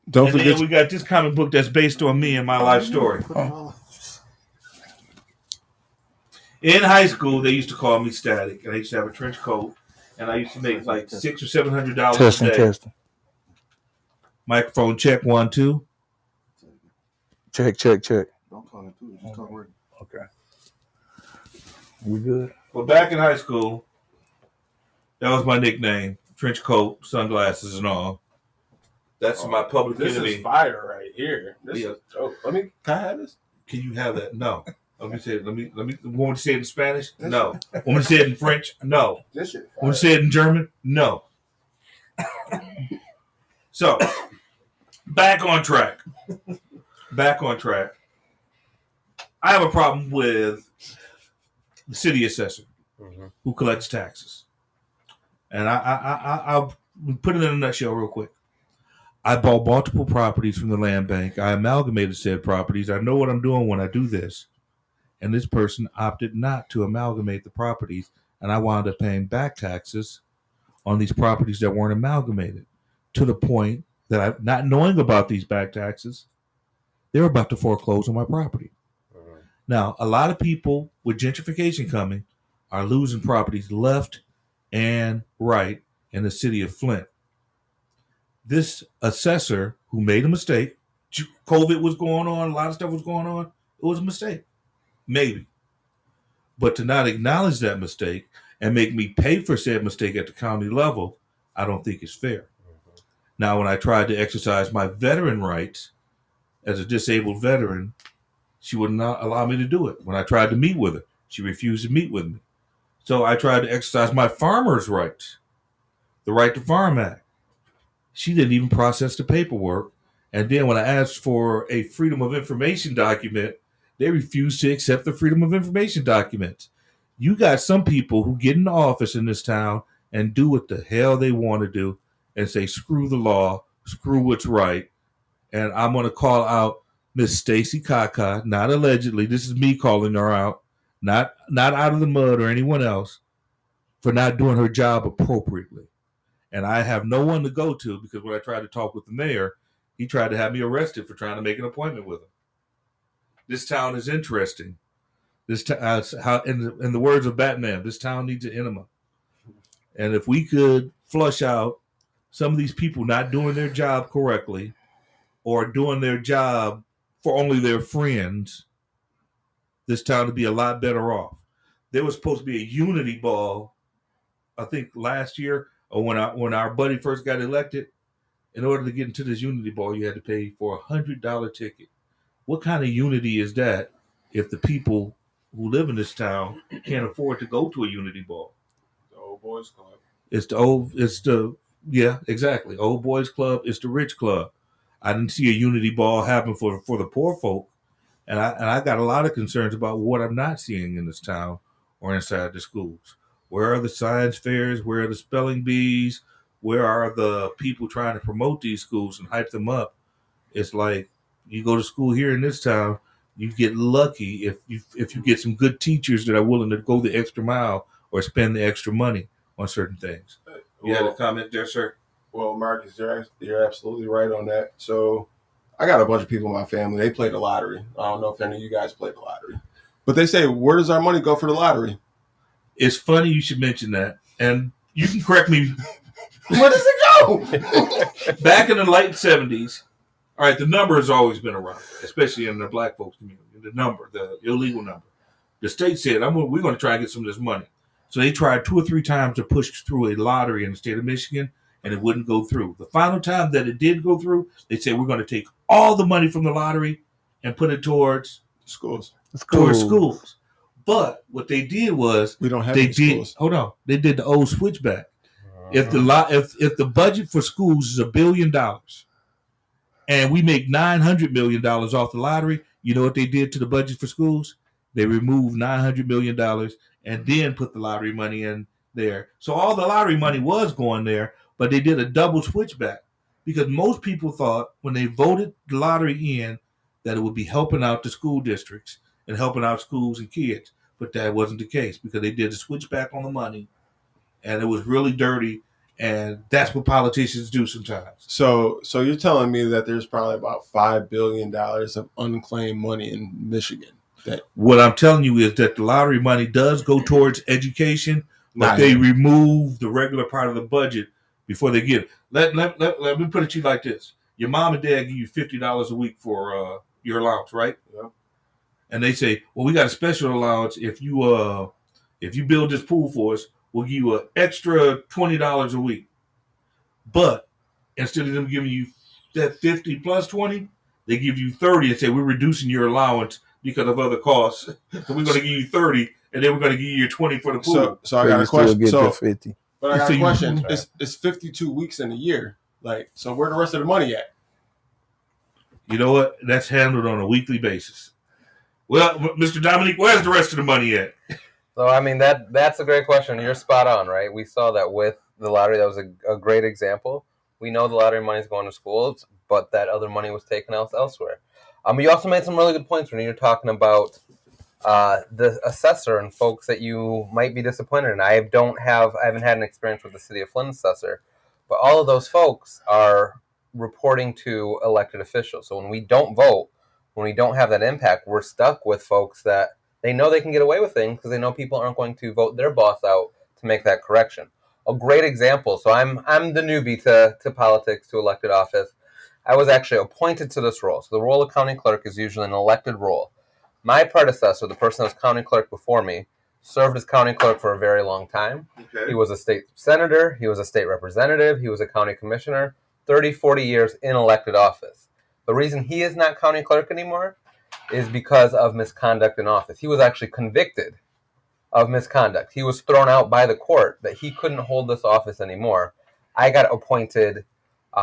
[SPEAKER 2] Don't
[SPEAKER 1] and
[SPEAKER 2] forget.
[SPEAKER 1] then we got this comic book that's based on me and my life story. In high school, they used to call me Static, and I used to have a trench coat, and I used to make like $600 or $700 a day.
[SPEAKER 6] Testing.
[SPEAKER 1] Microphone check 1 2.
[SPEAKER 6] Check.
[SPEAKER 2] Don't talk into it. Just talk right.
[SPEAKER 6] Okay. We good?
[SPEAKER 1] Well, back in high school, that was my nickname. Trench coat, sunglasses, and all. That's my public
[SPEAKER 6] This
[SPEAKER 1] enemy.
[SPEAKER 6] is fire right here. This
[SPEAKER 1] Yeah.
[SPEAKER 6] is dope.
[SPEAKER 2] Can I have this?
[SPEAKER 1] Can you have that? No. Let me say it. Let me. Want me to say it in Spanish? No. Want me to say it in French? No.
[SPEAKER 2] This shit.
[SPEAKER 1] Want me to say it in German? No. So, back on track. I have a problem with the city assessor who collects taxes. And I'll put it in a nutshell real quick. I bought multiple properties from the land bank. I amalgamated said properties. I know what I'm doing when I do this. And this person opted not to amalgamate the properties. And I wound up paying back taxes on these properties that weren't amalgamated, to the point that I, not knowing about these back taxes, they're about to foreclose on my property. Now, a lot of people with gentrification coming are losing properties left and right in the city of Flint. This assessor who made a mistake, COVID was going on, a lot of stuff was going on, it was a mistake. Maybe. But to not acknowledge that mistake and make me pay for said mistake at the county level, I don't think is fair. Now, when I tried to exercise my veteran rights as a disabled veteran, she would not allow me to do it. When I tried to meet with her, she refused to meet with me. So I tried to exercise my farmer's rights, the Right to Farm Act. She didn't even process the paperwork. And then when I asked for a Freedom of Information document, they refused to accept the Freedom of Information documents. You got some people who get in the office in this town and do what the hell they want to do and say, screw the law, screw what's right. And I'm going to call out Miss Stacy Kaka, not allegedly. This is me calling her out, not out of the mud or anyone else, for not doing her job appropriately. And I have no one to go to, because when I tried to talk with the mayor, he tried to have me arrested for trying to make an appointment with him. This town is interesting. How, in the words of Batman, this town needs an enema. And if we could flush out some of these people not doing their job correctly, or doing their job for only their friends, this town would be a lot better off. There was supposed to be a unity ball, I think last year, or when our buddy first got elected. In order to get into this unity ball, you had to pay for $100 ticket. What kind of unity is that if the people who live in this town can't afford to go to a unity ball?
[SPEAKER 2] The old boys club.
[SPEAKER 1] Yeah, exactly. Old boys club. It's the rich club. I didn't see a unity ball happen for the poor folk. And I got a lot of concerns about what I'm not seeing in this town or inside the schools. Where are the science fairs? Where are the spelling bees? Where are the people trying to promote these schools and hype them up? It's like, you go to school here in this town, you get lucky if you get some good teachers that are willing to go the extra mile or spend the extra money on certain things. You had a comment there, sir?
[SPEAKER 2] Well, Marcus, you're absolutely right on that. So I got a bunch of people in my family. They play the lottery. I don't know if any of you guys play the lottery. But they say, where does our money go for the lottery?
[SPEAKER 1] It's funny you should mention that. And you can correct me.
[SPEAKER 2] Where does it go?
[SPEAKER 1] Back in the late 70s, all right, the number has always been around, especially in the black folks community. The number, the illegal number. The state said, we're going to try and get some of this money. So they tried 2 or 3 times to push through a lottery in the state of Michigan, and it wouldn't go through. The final time that it did go through, they said, we're going to take all the money from the lottery and put it towards
[SPEAKER 2] schools.
[SPEAKER 1] Towards schools. But what they did was,
[SPEAKER 2] we don't have any schools.
[SPEAKER 1] Hold on. They did the old switchback. If the budget for schools is $1 billion and we make $900 million off the lottery, you know what they did to the budget for schools? They removed $900 million and then put the lottery money in there. So all the lottery money was going there, but they did a double switchback because most people thought when they voted the lottery in that it would be helping out the school districts and helping out schools and kids. But that wasn't the case because they did a switchback on the money. And it was really dirty, and that's what politicians do sometimes.
[SPEAKER 2] So you're telling me that there's probably about $5 billion of unclaimed money in Michigan.
[SPEAKER 1] What I'm telling you is that the lottery money does go towards education, but they remove the regular part of the budget before they get it. Let me put it to you like this. Your mom and dad give you $50 a week for your allowance, right?
[SPEAKER 2] Yeah.
[SPEAKER 1] And they say, well, we got a special allowance. If you build this pool for us, we'll give you an extra $20 a week. But instead of them giving you that 50 plus 20, they give you 30 and say, we're reducing your allowance because of other costs. So we're going to give you 30, and then we're going to give you your 20 for the pool.
[SPEAKER 2] So I got a question. So,
[SPEAKER 5] 50.
[SPEAKER 2] But I got
[SPEAKER 1] So
[SPEAKER 2] a
[SPEAKER 1] you-
[SPEAKER 2] question. It's 52 weeks in a year. Like, so where the rest of the money at?
[SPEAKER 1] You know what? That's handled on a weekly basis. Well, Mr. Dominique, where's the rest of the money at?
[SPEAKER 4] So, I mean, that's a great question. You're spot on, right? We saw that with the lottery. That was a great example. We know the lottery money is going to schools, but that other money was taken elsewhere. You also made some really good points when you're talking about the assessor and folks that you might be disappointed in. I haven't had an experience with the city of Flint assessor, but all of those folks are reporting to elected officials. So when we don't vote, when we don't have that impact, we're stuck with folks that they know they can get away with things because they know people aren't going to vote their boss out to make that correction. A great example. So I'm the newbie to politics, to elected office. I was actually appointed to this role. So the role of county clerk is usually an elected role. My predecessor, the person that was county clerk before me, served as county clerk for a very long time.
[SPEAKER 1] Okay.
[SPEAKER 4] He was a state senator. He was a state representative. He was a county commissioner. 30, 40 years in elected office. The reason he is not county clerk anymore is because of misconduct in office. He was actually convicted of misconduct. He was thrown out by the court that he couldn't hold this office anymore. I got appointed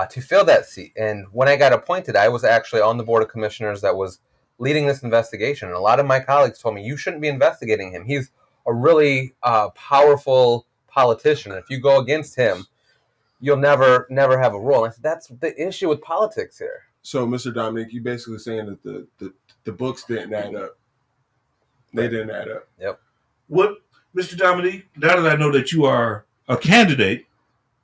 [SPEAKER 4] to fill that seat. And when I got appointed, I was actually on the board of commissioners that was leading this investigation. And a lot of my colleagues told me, you shouldn't be investigating him. He's a really powerful politician. If you go against him, you'll never have a role. And I said, that's the issue with politics here.
[SPEAKER 2] So, Mr. Dominic, you basically saying that the books didn't add up. They didn't add up.
[SPEAKER 4] Yep.
[SPEAKER 1] What, Mr. Dominique, now that I know that you are a candidate,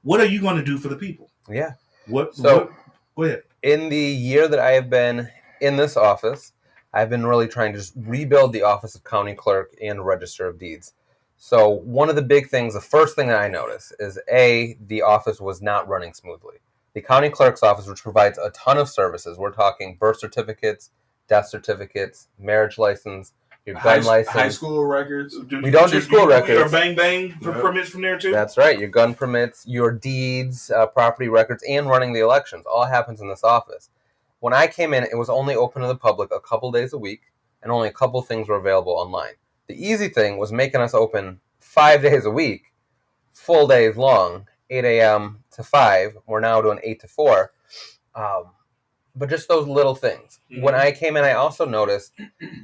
[SPEAKER 1] what are you going to do for the people?
[SPEAKER 4] Yeah.
[SPEAKER 1] Go ahead.
[SPEAKER 4] In the year that I have been in this office, I've been really trying to just rebuild the office of county clerk and register of deeds. So one of the big things, the first thing that I noticed is the office was not running smoothly. The county clerk's office, which provides a ton of services, we're talking birth certificates, death certificates, marriage license, your gun license.
[SPEAKER 2] High school records.
[SPEAKER 4] We don't do school records.
[SPEAKER 1] Your bang permits from there too?
[SPEAKER 4] That's right. Your gun permits, your deeds, property records, and running the elections. All happens in this office. When I came in, it was only open to the public a couple days a week, and only a couple things were available online. The easy thing was making us open 5 days a week, full days long, 8 a.m. to 5. We're now doing 8 to 4. But just those little things. Mm-hmm. When I came in, I also noticed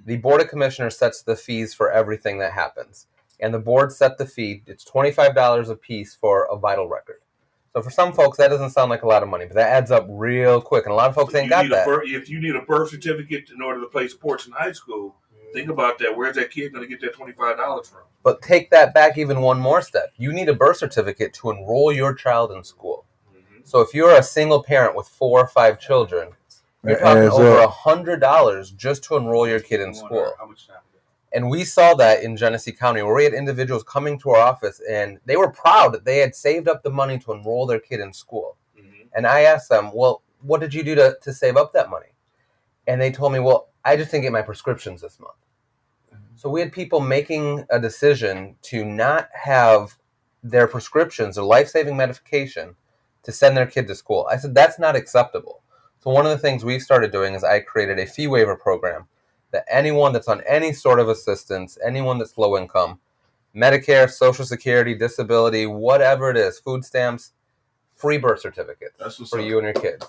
[SPEAKER 4] the Board of Commissioners sets the fees for everything that happens. And the board set the fee. It's $25 a piece for a vital record. So for some folks, that doesn't sound like a lot of money, but that adds up real quick. And a lot of folks ain't got that.
[SPEAKER 1] If you need a birth certificate in order to play sports in high school, think about that. Where's that kid going to get that $25 from?
[SPEAKER 4] But take that back even one more step. You need a birth certificate to enroll your child in school. Mm-hmm. So if you're a single parent with 4 or 5 children, you're talking over $100 just to enroll your kid in school.
[SPEAKER 1] How much time?
[SPEAKER 4] And we saw that in Genesee County, where we had individuals coming to our office, and they were proud that they had saved up the money to enroll their kid in school. Mm-hmm. And I asked them, well, what did you do to save up that money? And they told me, well, I just didn't get my prescriptions this month. Mm-hmm. So we had people making a decision to not have their prescriptions or life-saving medication to send their kid to school. I said, that's not acceptable. So one of the things we've started doing is I created a fee waiver program that anyone that's on any sort of assistance, anyone that's low income, Medicare, Social Security, disability, whatever it is, food stamps, free birth certificates for you and your kids.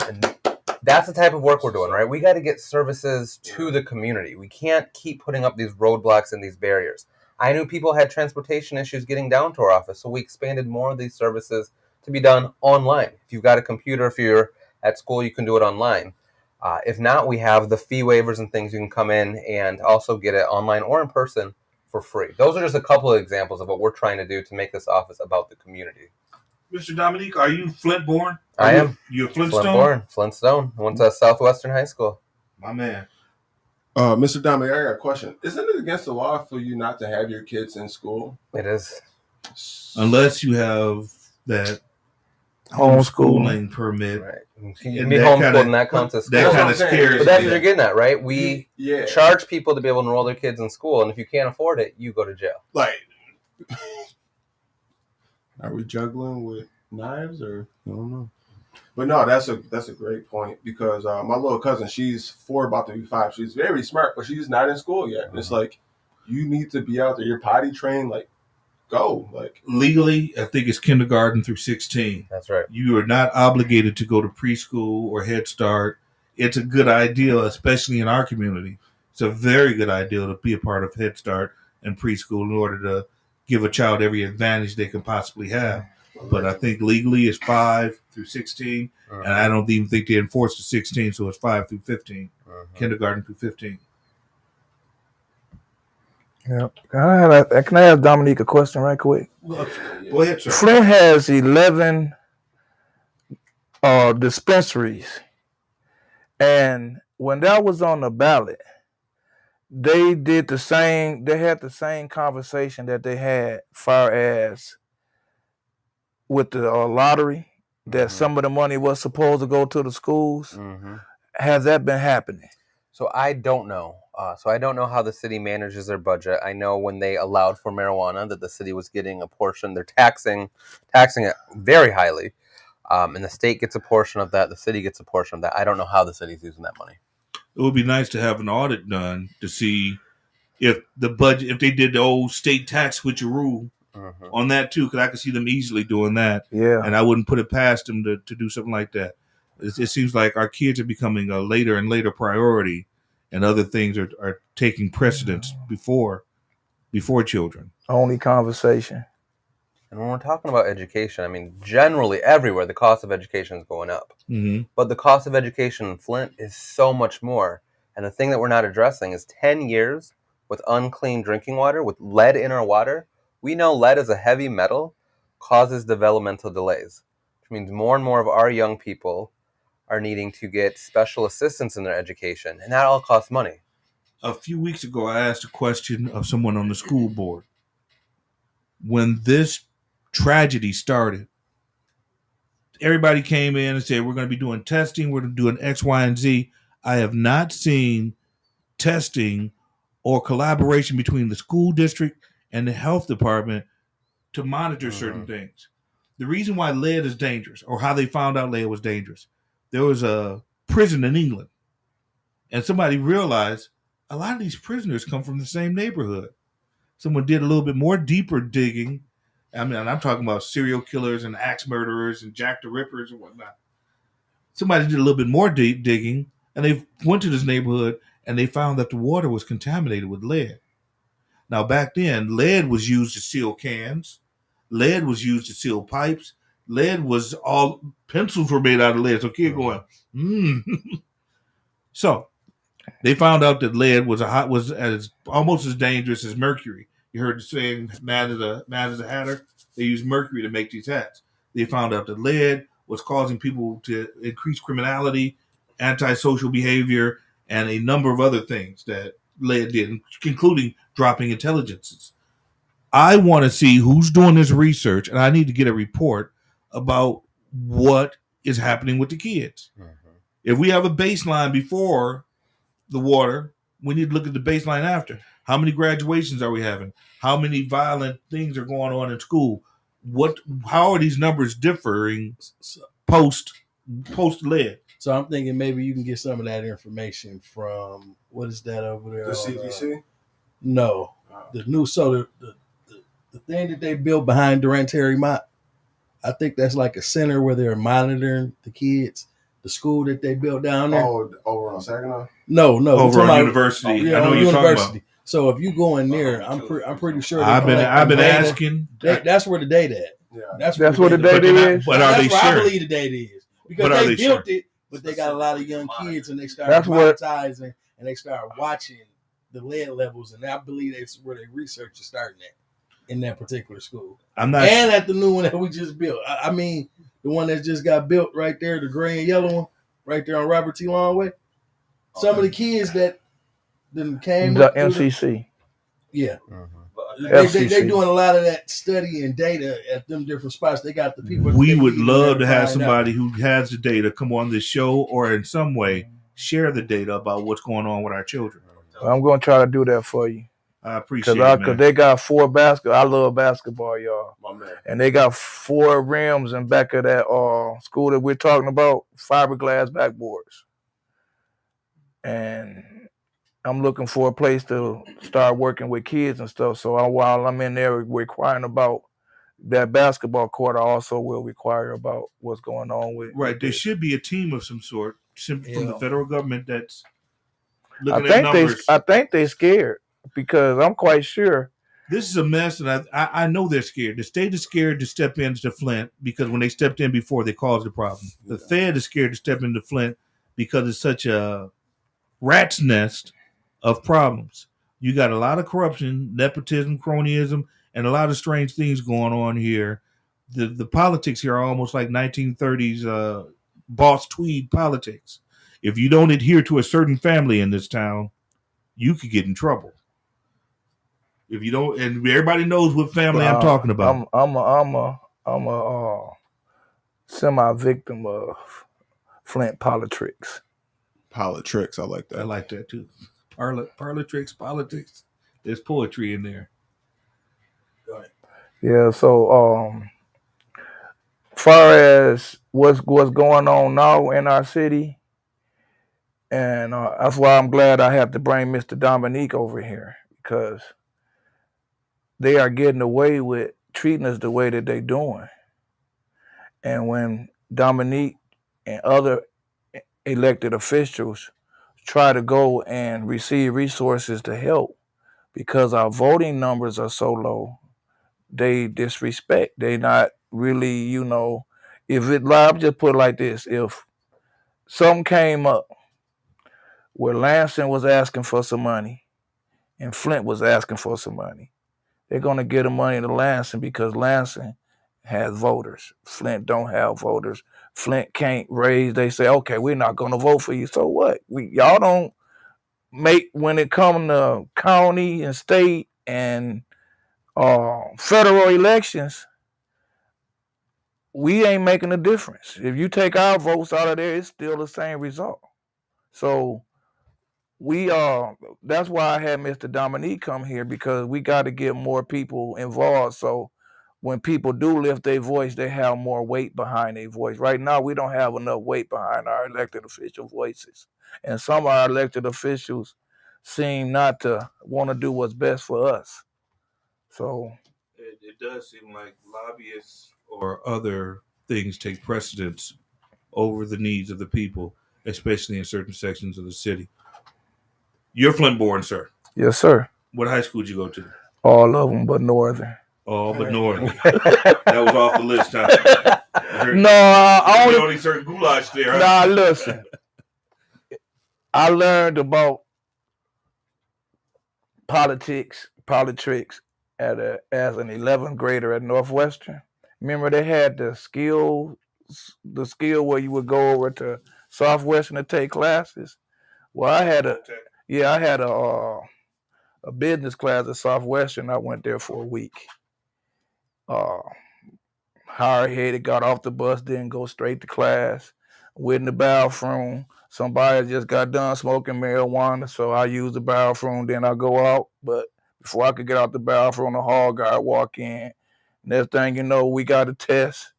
[SPEAKER 4] And that's the type of work we're doing, right? We got to get services to the community. We can't keep putting up these roadblocks and these barriers. I knew people had transportation issues getting down to our office, so we expanded more of these services to be done online. If you've got a computer, if you're at school, you can do it online. If not, we have the fee waivers and things you can come in and also get it online or in person for free. Those are just a couple of examples of what we're trying to do to make this office about the community.
[SPEAKER 1] Mr. Dominique, are you Flint born?
[SPEAKER 4] I am.
[SPEAKER 1] You're Flintstone?
[SPEAKER 4] Flint born. Flintstone. I went to Southwestern High School.
[SPEAKER 1] My man.
[SPEAKER 2] Mr. Dominic, I got a question. Isn't it against the law for you not to have your kids in school?
[SPEAKER 4] It is.
[SPEAKER 1] Unless you have that homeschooling permit.
[SPEAKER 4] Right. You can be homeschooled and that counts as school.
[SPEAKER 1] That kind of scares me.
[SPEAKER 4] But that's what you're getting at, right? We charge people to be able to enroll their kids in school, and if you can't afford it, you go to jail.
[SPEAKER 2] Like, are we juggling with knives or I don't know? But no, that's a great point because my little cousin, she's 4, about to be 5. She's very smart, but she's not in school yet. And it's like, you need to be out there. You're potty trained, like go. Like
[SPEAKER 1] legally, I think it's kindergarten through 16.
[SPEAKER 4] That's right.
[SPEAKER 1] You are not obligated to go to preschool or Head Start. It's a good idea, especially in our community. It's a very good idea to be a part of Head Start and preschool in order to give a child every advantage they can possibly have. But I think legally it's 5 through 16, and I don't even think they enforce the 16, so it's 5 through 15, kindergarten through 15.
[SPEAKER 7] Yeah. Can I ask Dominique a question right quick?
[SPEAKER 1] Go ahead, sir.
[SPEAKER 7] Flint has 11 dispensaries, and when that was on the ballot, they did the same. They had the same conversation that they had, far as with the lottery, that some of the money was supposed to go to the schools. Has that been happening?
[SPEAKER 4] So I don't know. I don't know how the city manages their budget. I know when they allowed for marijuana that the city was getting a portion. They're taxing it very highly, and the state gets a portion of that. The city gets a portion of that. I don't know how the city's using that money.
[SPEAKER 1] It would be nice to have an audit done to see if the budget, if they did the old state tax switcheroo on that too, because I could see them easily doing that.
[SPEAKER 7] Yeah.
[SPEAKER 1] And I wouldn't put it past them to do something like that. It seems like our kids are becoming a later and later priority, and other things are taking precedence before children.
[SPEAKER 7] Only conversation.
[SPEAKER 4] And when we're talking about education, I mean, generally everywhere, the cost of education is going up. But the cost of education in Flint is so much more. And the thing that we're not addressing is 10 years with unclean drinking water, with lead in our water. We know lead as a heavy metal causes developmental delays, which means more and more of our young people are needing to get special assistance in their education. And that all costs money.
[SPEAKER 1] A few weeks ago, I asked a question of someone on the school board. When this tragedy started, everybody came in and said, we're going to be doing testing, we're going to do an X, Y, and Z. I have not seen testing or collaboration between the school district and the health department to monitor certain things. The reason why lead is dangerous, or how they found out lead was dangerous, there was a prison in England, and somebody realized a lot of these prisoners come from the same neighborhood. Someone did a little bit more deeper digging. I mean, I'm talking about serial killers and axe murderers and Jack the Rippers and whatnot. Somebody did a little bit more digging, and they went to this neighborhood, and they found that the water was contaminated with lead. Now, back then, lead was used to seal cans. Lead was used to seal pipes. Lead was all, pencils were made out of lead. So kids going, So they found out that lead was almost as dangerous as mercury. You heard the saying, mad as a hatter. They used mercury to make these hats. They found out that lead was causing people to increase criminality, antisocial behavior, and a number of other things that lead did, including dropping intelligences. I want to see who's doing this research, and I need to get a report about what is happening with the kids. If we have a baseline before the water, we need to look at the baseline after. How many graduations are we having? How many violent things are going on in school? How are these numbers differing post lead?
[SPEAKER 5] So I'm thinking maybe you can get some of that information from, what is that over there?
[SPEAKER 2] The CDC?
[SPEAKER 5] No, the new the thing that they built behind Durant Terry Mott. I think that's like a center where they're monitoring the kids. The school that they built down there.
[SPEAKER 2] Oh, over on Saginaw?
[SPEAKER 5] No.
[SPEAKER 1] Over on University. I know what you're talking about.
[SPEAKER 5] So if you go in there, I'm pretty sure.
[SPEAKER 1] I've been asking.
[SPEAKER 5] That's where the data at.
[SPEAKER 2] Yeah.
[SPEAKER 7] That's where the data is.
[SPEAKER 1] But are they sure?
[SPEAKER 5] I believe the data is, because they built it, but they got a lot of young kids, and they started monetizing, and they started watching the lead levels, and I believe that's where their research is starting at in that particular school. And at the new one that we just built. I mean, the one that just got built right there, the gray and yellow one, right there on Robert T. Longway. Some of the kids that then came
[SPEAKER 7] the MCC.
[SPEAKER 5] Yeah. They doing a lot of that study and data at them different spots. They got the people.
[SPEAKER 1] We would love to have somebody who has the data come on this show, or in some way share the data about what's going on with our children.
[SPEAKER 7] I'm going to try to do that for you.
[SPEAKER 1] I appreciate it,
[SPEAKER 7] because they got 4 basketball. I love basketball, y'all.
[SPEAKER 2] My man.
[SPEAKER 7] And they got 4 rims in back of that school that we're talking about, fiberglass backboards. And I'm looking for a place to start working with kids and stuff. So while I'm in there requiring about that basketball court, I also will require about what's going on with.
[SPEAKER 1] Right.
[SPEAKER 7] With
[SPEAKER 1] there should be a team of some sort from the federal government that's looking
[SPEAKER 7] at
[SPEAKER 1] numbers.
[SPEAKER 7] I think they're scared because I'm quite sure.
[SPEAKER 1] This is a mess, and I know they're scared. The state is scared to step into Flint because when they stepped in before, they caused the problem. The Fed is scared to step into Flint because it's such a rat's nest of problems. You got a lot of corruption, nepotism, cronyism, and a lot of strange things going on here. The politics here are almost like 1930s boss tweed politics. If you don't adhere to a certain family in this town, you could get in trouble. If you don't, and everybody knows what family I'm talking about.
[SPEAKER 7] I'm a semi-victim of Flint politics.
[SPEAKER 2] Politics, I like that.
[SPEAKER 1] I like that too. Parlitrix, politics. There's poetry in there.
[SPEAKER 5] Go ahead.
[SPEAKER 7] Yeah. So, far as what's going on now in our city, and that's why I'm glad I have to bring Mr. Dominique over here because they are getting away with treating us the way that they're doing. And when Dominique and other elected officials try to go and receive resources to help because our voting numbers are so low, they disrespect. They not really, I'll just put it like this. If something came up where Lansing was asking for some money and Flint was asking for some money, they're going to get the money to Lansing because Lansing has voters. Flint don't have voters. Flint can't raise. They say, okay, we're not going to vote for you. So what? Y'all don't make, when it comes to county and state and federal elections, we ain't making a difference. If you take our votes out of there, it's still the same result. So that's why I had Mr. Dominique come here because we got to get more people involved. So when people do lift their voice, they have more weight behind their voice. Right now, we don't have enough weight behind our elected official voices. And some of our elected officials seem not to want to do what's best for us. So
[SPEAKER 1] it does seem like lobbyists or other things take precedence over the needs of the people, especially in certain sections of the city. You're Flint born, sir.
[SPEAKER 7] Yes, sir.
[SPEAKER 1] What high school did you go to?
[SPEAKER 7] All of them but Northern.
[SPEAKER 1] All but Northern. That was off the list, huh?
[SPEAKER 7] No, I
[SPEAKER 1] only certain goulash there. Huh?
[SPEAKER 7] Nah, listen. I learned about politics as an 11th grader at Northwestern. Remember they had the skill where you would go over to Southwestern to take classes. Well, I had a business class at Southwestern. I went there for a week. Hard-headed, got off the bus, didn't go straight to class. Went in the bathroom. Somebody just got done smoking marijuana, so I used the bathroom, then I go out. But before I could get out the bathroom, the hall guy walk in. Next thing you know, we got a test.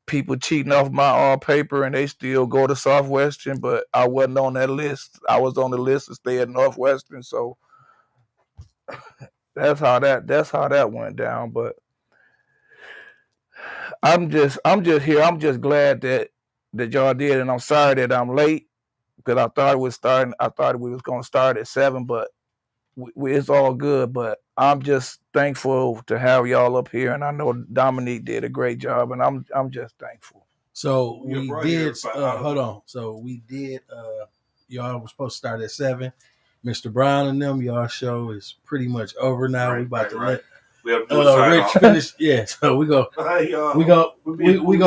[SPEAKER 7] People cheating off my paper, and they still go to Southwestern, but I wasn't on that list. I was on the list to stay at Northwestern, so that's how that went down. But I'm just here. I'm just glad that y'all did, and I'm sorry that I'm late because I thought we was gonna start at 7, but it's all good. But I'm just thankful to have y'all up here, and I know Dominique did a great job, and I'm just thankful.
[SPEAKER 5] So we did. Hold on. So we did. Y'all were supposed to start at 7. Mr. Brown and them, y'all show is pretty much over now. We about to let.
[SPEAKER 1] We have to do
[SPEAKER 5] Rich finish. Yeah, so we gonna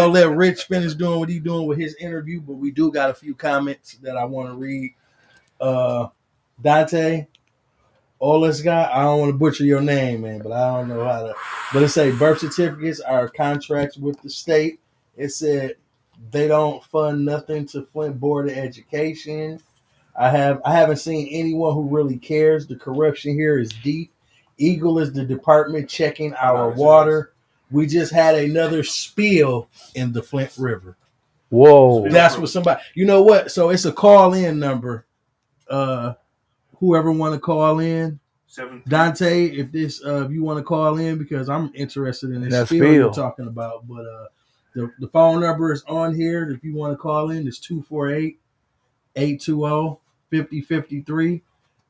[SPEAKER 5] let Rich finish doing what he's doing with his interview, but we do got a few comments that I want to read. Dante Oliscott, I don't want to butcher your name, man, but I don't know how to. But it say birth certificates are contracts with the state. It said they don't fund nothing to Flint Board of Education. I haven't seen anyone who really cares. The corruption here is deep. Eagle is the department checking our water. We just had another spill in the Flint River.
[SPEAKER 7] Whoa.
[SPEAKER 5] That's what somebody, you know what? So it's a call-in number. whoever want to call in.
[SPEAKER 1] 7.
[SPEAKER 5] Dante, if you want to call in, because I'm interested in this
[SPEAKER 7] That
[SPEAKER 5] spiel you're
[SPEAKER 7] spiel.
[SPEAKER 5] talking about. But the phone number is on here. If you want to call in, it's 248-820-5053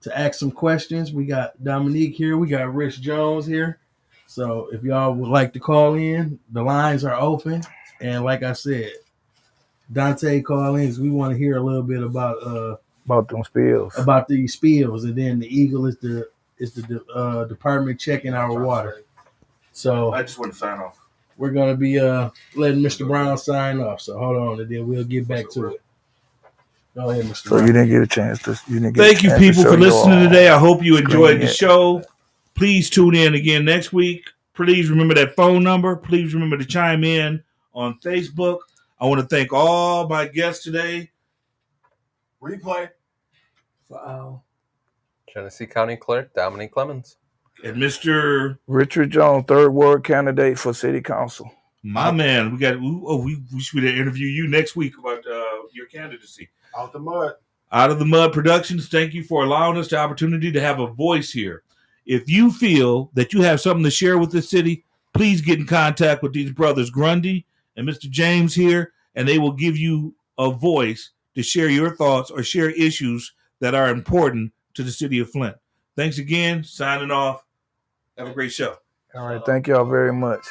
[SPEAKER 5] to ask some questions. We got Dominique here. We got Rich Jones here. So if y'all would like to call in, the lines are open. And like I said, Dante, call in because we want to hear a little bit about
[SPEAKER 7] them spills.
[SPEAKER 5] About these spills, and then the Eagle is the department checking our water. So
[SPEAKER 1] I just want to sign off.
[SPEAKER 5] We're gonna be letting Mr. Brown sign off. So hold on, and then we'll get back to it. Go ahead, Mr.
[SPEAKER 7] So
[SPEAKER 5] Brown.
[SPEAKER 7] you didn't get a chance to.
[SPEAKER 1] Thank you, people, for listening today. I hope you enjoyed the show. Please tune in again next week. Please remember that phone number. Please remember to chime in on Facebook. I want to thank all my guests today.
[SPEAKER 2] Replay.
[SPEAKER 4] Genesee County Clerk Dominique Clemens.
[SPEAKER 1] And Mr.
[SPEAKER 7] Richard Jones, 3rd Ward candidate for City Council.
[SPEAKER 1] My man, we should interview you next week about your candidacy.
[SPEAKER 2] Out the Mud.
[SPEAKER 1] Out of the Mud Productions, thank you for allowing us the opportunity to have a voice here. If you feel that you have something to share with the city, please get in contact with these brothers Grundy and Mr. James here, and they will give you a voice to share your thoughts or share issues that are important to the city of Flint. Thanks again. Signing off. Have a great show.
[SPEAKER 7] All right. Thank y'all very much.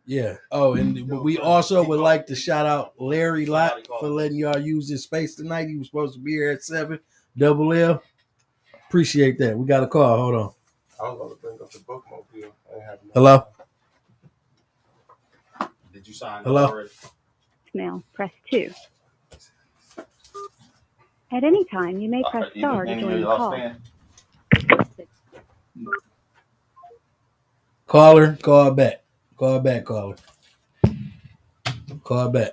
[SPEAKER 5] Yeah. Oh, and we also would like to shout out Larry Lott for letting y'all use his space tonight. He was supposed to be here at 7. Double L. Appreciate that. We got a call. Hold on.
[SPEAKER 2] I was going to bring up the bookmobile.
[SPEAKER 5] Hello?
[SPEAKER 6] Did you sign?
[SPEAKER 5] Hello?
[SPEAKER 8] Mail. Press 2. At any time, you may press star to join the call.
[SPEAKER 5] Caller, call back. Call back, caller. Call back.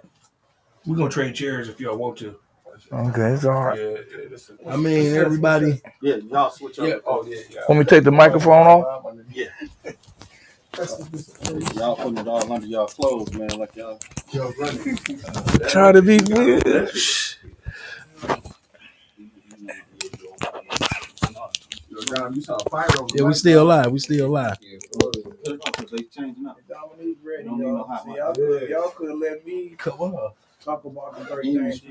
[SPEAKER 1] We're going to trade chairs if y'all want to.
[SPEAKER 7] Okay, it's all right.
[SPEAKER 5] I mean, everybody.
[SPEAKER 6] Yeah, y'all switch up.
[SPEAKER 5] Yeah.
[SPEAKER 2] Oh, yeah.
[SPEAKER 7] Want me to take the microphone off?
[SPEAKER 6] Yeah. Y'all putting it all under y'all clothes, man, like y'all.
[SPEAKER 7] Try to be weird.
[SPEAKER 5] Yeah, we still live. We still live.
[SPEAKER 6] They changing up.
[SPEAKER 7] Dominique ready,
[SPEAKER 6] Don't need no hot
[SPEAKER 7] y'all could have let me
[SPEAKER 5] Come on.
[SPEAKER 7] talk about the great things.